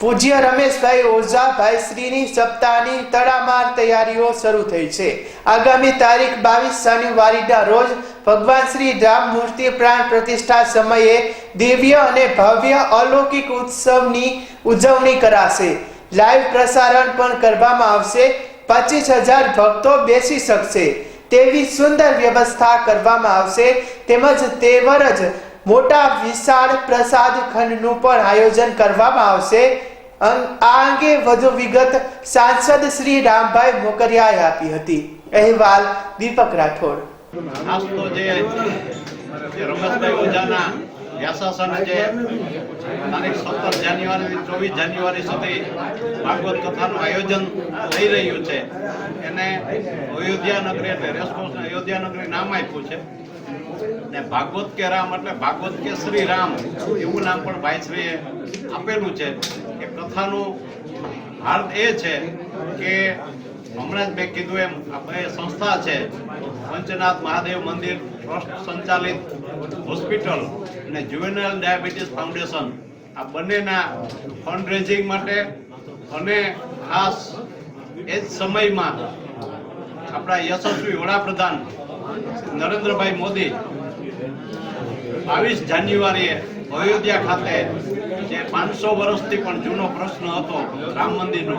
પૂજ્ય રમેશભાઈ ઓઝાભાઈ શ્રીની સપ્તાહની તડામાર તૈયારીઓ શરૂ થઈ છે। આગામી તારીખ 22 જાન્યુઆરીના રોજ ભગવાન શ્રી રામ મૂર્તિ પ્રાણ પ્રતિષ્ઠા સમયે દિવ્ય અને ભવ્ય અલૌકિક ઉત્સવની ઉજવણી કરાશે। લાઈવ પ્રસારણ પણ કરવામાં આવશે। 25,000 ભક્તો બેસી શકશે તેવી સુંદર વ્યવસ્થા કરવામાં આવશે। તેમજ તેવર જ મોટા વિશાળ પ્રસાદ ખંડનું પણ આયોજન કરવામાં આવશે। આ અંગે વધુ વિગત સાંસદ શ્રી રામભાઈ મોકરિયાએ આપી હતી। અહેવાલ દીપક રાઠોડ। આજ તો જે રમેશભાઈ ઓઝાના વ્યાસાસન જે તારીખ 17 જાન્યુઆરી 24 જાન્યુઆરી સુધી ભાગવત કથાનું આયોજન થઈ રહ્યું છે। એને અયોધ્યા નગરી એટલે રેસકોર્સ અયોધ્યા નગરી નામ આપ્યું છે ને ભાગવત કે રામ એટલે ભાગવત કે શ્રી રામ એવું નામ પણ ભાઈશ્રીએ આપેલું છે। એ કથાનું અર્થ એ છે કે હમણાં જ મેં કીધું એમ આપણે સંસ્થા છે પંચનાથ મહાદેવ મંદિર ટ્રસ્ટ સંચાલિત હોસ્પિટલ અને જુવેનાઇલ ડાયાબિટીસ ફાઉન્ડેશન આ બંનેના ફંડ રેઝિંગ માટે અને ખાસ એ જ સમયમાં આપણા યશસ્વી વડાપ્રધાન નરેન્દ્રભાઈ મોદી 22 જાન્યુઆરીએ અયોધ્યા ખાતે જે 500 વર્ષથી પણ જૂનો પ્રશ્ન હતો રામ મંદિરનો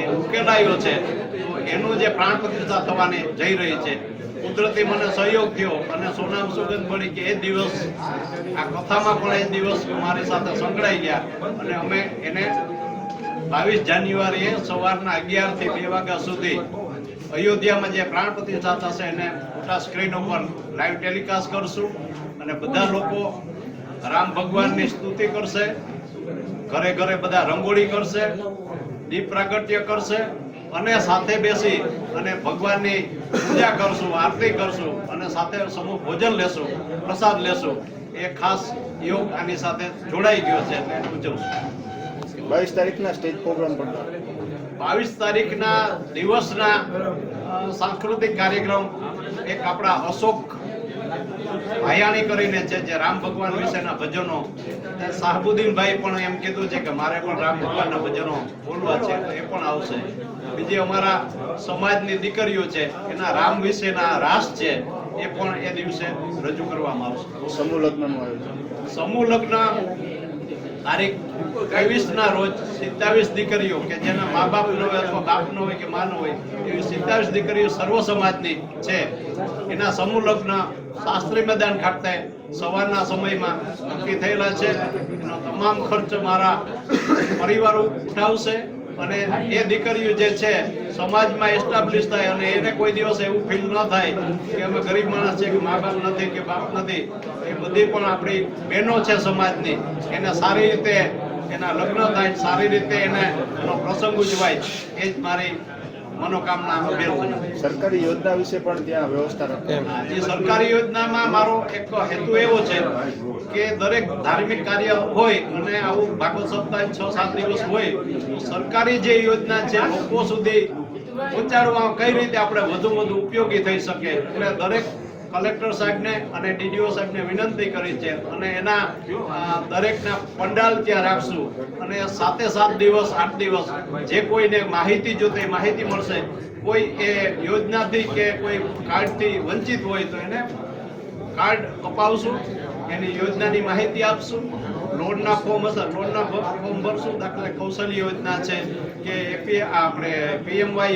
એ ઉકેલાયો છે। તો એનું જે પ્રાણ પ્રતિષ્ઠા થવાની જઈ રહી છે કુદરતી મને સહયોગ થયો અને સોનામ સુગંધ મળી કે એ દિવસ આ કથામાં પણ એ દિવસ મારી સાથે સંકળાઈ ગયા અને અમે એને 22 જાન્યુઆરીએ સવારના 11 થી 2 વાગ્યા સુધી અયોધ્યામાં જે પ્રાણ પ્રતિષ્ઠા થશે એને મોટા સ્ક્રીન ઉપર લાઈવ ટેલિકાસ્ટ કરશું અને બધા લોકો રામ ભગવાનની સ્તુતિ કરશે। ઘરે ઘરે બધા રંગોળી કરશે, દીપ પ્રાગટ્ય કરશે અને સાથે બેસી અને ભગવાનની પૂજા કરશું, આરતી કરશું અને સાથે સમૂહ ભોજન લેશું, પ્રસાદ લેશું। એ ખાસ યોગ આની સાથે જોડાઈ ગયો છે એટલે ઉજવશું। 22 તારીખના સ્ટેજ પ્રોગ્રામ પણ 22 તારીખના દિવસના સાંસ્કૃતિક કાર્યક્રમ એક આપણા અશોક ભાયાણી કરીને છે જે રામ ભગવાન વિશેના ભજનો શાહબુદ્દીનભાઈ પણ એમ કીધું છે કે મારે પણ રામ ભગવાનના ભજનો બોલવા છે એ પણ આવશે। બીજી અમારા સમાજની દીકરીઓ છે એના રામ વિશેના રાસ છે એ પણ એ દિવસે રજૂ કરવામાં આવશે। સમૂહ લગ્નનું આયોજન સમૂહ લગ્ન તારીખ 23 ના રોજ 27 દીકરીઓ કે જેના મા બાપ ન હોય અથવા બાપ ન હોય કે મા ન હોય એવી 27 દીકરીઓ સર્વ સમાજની છે એના સમૂહ લગ્ન શાસ્ત્રી મેદાન ખાતે સવારના સમયમાં નક્કી થયેલા છે। એનો તમામ ખર્ચ મારા પરિવાર ઉઠાવશે અને એ દીકરીઓ જે છે સમાજમાં એસ્ટાબ્લિશ થાય અને એને કોઈ દિવસ એવું ફીલ ન થાય કે અમે ગરીબ માણસ છે કે મા બાપ નથી કે બાપ નથી। એ બધી પણ આપણી બહેનો છે સમાજની એને સારી રીતે એના લગ્ન થાય, સારી રીતે એને એનો પ્રસંગ ઉજવાય એ જ મારી મનોકામના અભ્યર્થના। સરકારી યોજના વિશે પણ ત્યાં વ્યવસ્થા રાખે। સરકારી યોજનામાં મારો એક હેતુ એવો છે કે દરેક ધાર્મિક કાર્ય હોય અને આવું ભાગવત સપ્તાહ 6-7 દિવસ હોય તો સરકારી જે યોજના છે લોકો સુધી પહોંચાડવા કઈ રીતે આપણે વધુ ઉપયોગી થઈ શકે એટલે દરેક કલેક્ટર સાહેબને અને ડીડીઓ સાહેબને વિનંતી કરી છે અને એના દરેકના પંડાલ ત્યાં રાખશું અને 7 દિવસ 8 દિવસ જે કોઈને માહિતી જોતી માહિતી મળશે। કોઈ એ યોજનાથી કે કોઈ કાર્ડથી વંચિત હોય તો એને કાર્ડ અપાવશું, એની યોજનાની માહિતી આપશું, લોનના ફોર્મ હશે લોનના ફોર્મ ભરશું। દાખલા કૌશલ્ય યોજના છે કે આપણે PMY